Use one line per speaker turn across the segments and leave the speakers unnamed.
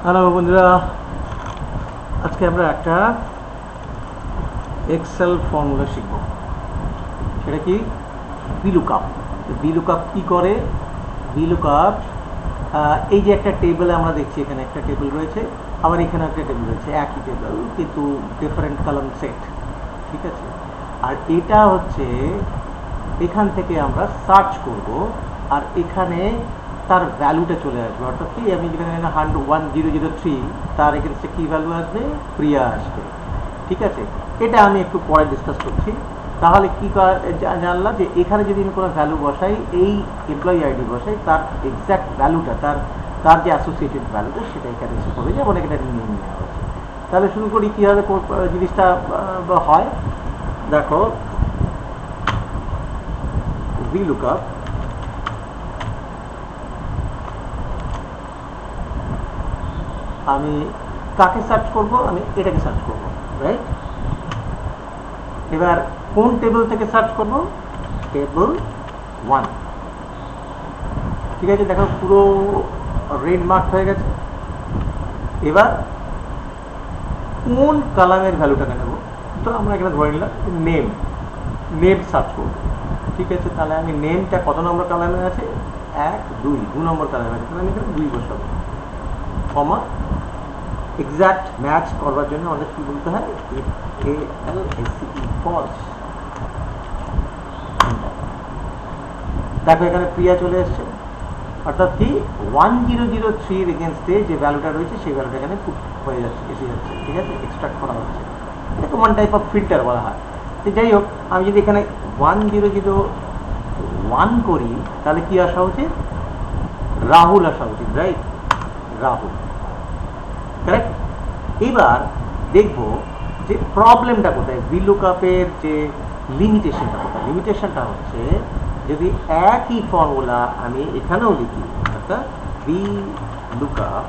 Hello বন্ধুরা, আজকে আমরা একটা এক্সেল ফর্মুলা শিখব। সেটা কি? ভিলুকআপ। ভিলুকআপ কি করে? ভিলুকআপ এই যে একটা টেবিলে আমরা দেখছি, এখানে একটা টেবিল রয়েছে, আবার এখানে একটা টেবিল রয়েছে, একই টেবিল কিন্তু ডিফারেন্ট কলাম সেট, ঠিক আছে? আর এটা হচ্ছে এখান থেকে আমরা সার্চ করব, আর এখানে তার ভ্যালুটা চলে আসবে। অর্থাৎ কি, আমি যেখানে 1003, তার এগেনস্টে কী ভ্যালু আসবে? প্রিয়া আসবে, ঠিক আছে? এটা আমি একটু পরে ডিসকাস করছি। তাহলে কী জানলাম যে এখানে যদি আমি কোনো ভ্যালু বসাই, এই এমপ্লয়ি আইডি বসাই, তার এক্স্যাক্ট ভ্যালুটা, তার যে অ্যাসোসিয়েটেড ভ্যালুটা, সেটা এখানে এসে পড়ে যাবে, অনেক এটা নিয়ে নেওয়া হচ্ছে। তাহলে শুরু করি কীভাবে জিনিসটা হয়। দেখো, VLOOKUP আমি কাকে সার্চ করব? আমি এটাকে সার্চ করব, রাইট? এবার কোন টেবিল থেকে সার্চ করব? টেবিল 1, ঠিক আছে? দেখো পুরো রেড মার্ক হয়ে গেছে। এবার কোন কলামের ভ্যালুটাকে নেব? তো আমরা এখানে ধরে নিলাম নেম সার্চ করব, ঠিক আছে? তাহলে আমি নেমটা কত নম্বর কলামে আছে? 1, 2 নম্বর কলামে আছে, তাহলে আমি এখানে 2 বসাবো, কমা। এক্স্যাক্ট ম্যাচ করবার জন্য আমাদের কী বলতে হয়? ফলস। দেখো এখানে প্রিয়া চলে এসছে, অর্থাৎ কি 1003 এগেনস্টে যে ভ্যালুটা রয়েছে, সেই ভ্যালুটা এখানে পুট হয়ে যাচ্ছে, এসে যাচ্ছে, ঠিক আছে? এক্সট্রাক্ট করা হচ্ছে। এটাকে ওয়ান টাইপ অফ ফিল্টার বলা হয়। তো যাই হোক, আমি যদি এখানে 1001 করি, তাহলে কি আসা উচিত? রাহুল আসা উচিত, রাইট? রাহুল, কারেক্ট? এবার দেখব যে প্রবলেমটা কোথায়, VLOOKUP-এর যে লিমিটেশনটা কোথায়। লিমিটেশনটা হচ্ছে, যদি একই ফর্মুলা আমি এখানেও লিখি, অর্থাৎ VLOOKUP,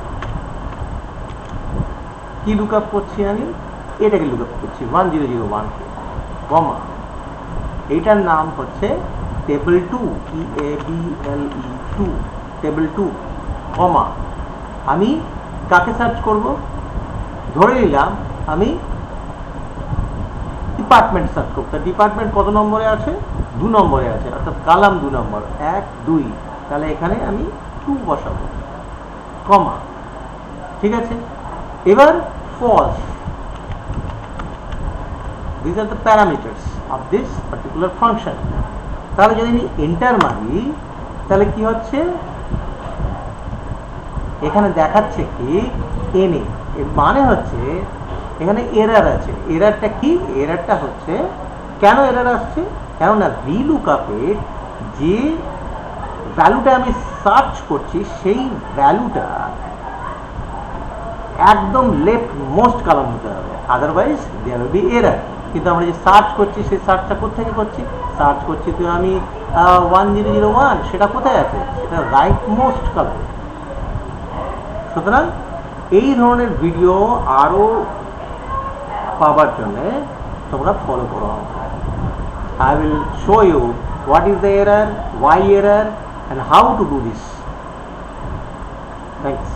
কি লুকআপ করছি আমি? এটাকে লুকআপ করছি 1001-কে, কমা, এইটার নাম হচ্ছে টেবিল 2, TABLE2, টেবিল 2, কমা। আমি কাকে সার্চ করব? ধরে নিলাম আমি ডিপার্টমেন্ট সার্চ করতে। ডিপার্টমেন্ট কত নম্বরে আছে? 2 নম্বরে আছে, অর্থাৎ কালাম 2 নম্বর, 1, 2। তাহলে এখানে আমি 2 বসাবো, কমা, ঠিক আছে? এবার false. These are the parameters of this particular function. তাহলে যদি আমি এন্টার মারি, তাহলে কি হচ্ছে? এখানে দেখাচ্ছে কি এনএ, এর মানে হচ্ছে এখানে এরার আছে। এরারটা কি? এরারটা হচ্ছে, কেন এরার আসছে? কেননা VLOOKUP-এর যে ভ্যালুটা আমি সার্চ করছি, সেই ভ্যালুটা একদম লেফট মোস্ট কলাম হতে হবে, otherwise there will be error. কিন্তু আমরা যে সার্চ করছি, সেই সার্চটা কোথেকে করছি? সার্চ করছি তো আমি 1001, সেটা কোথায় আছে? সেটা রাইট মোস্ট কলাম। সুতরাং এই ধরনের ভিডিও আরও পাবার জন্যে তোমরা ফলো করো। I will show you what is the error, why error, and how to do this. Thanks.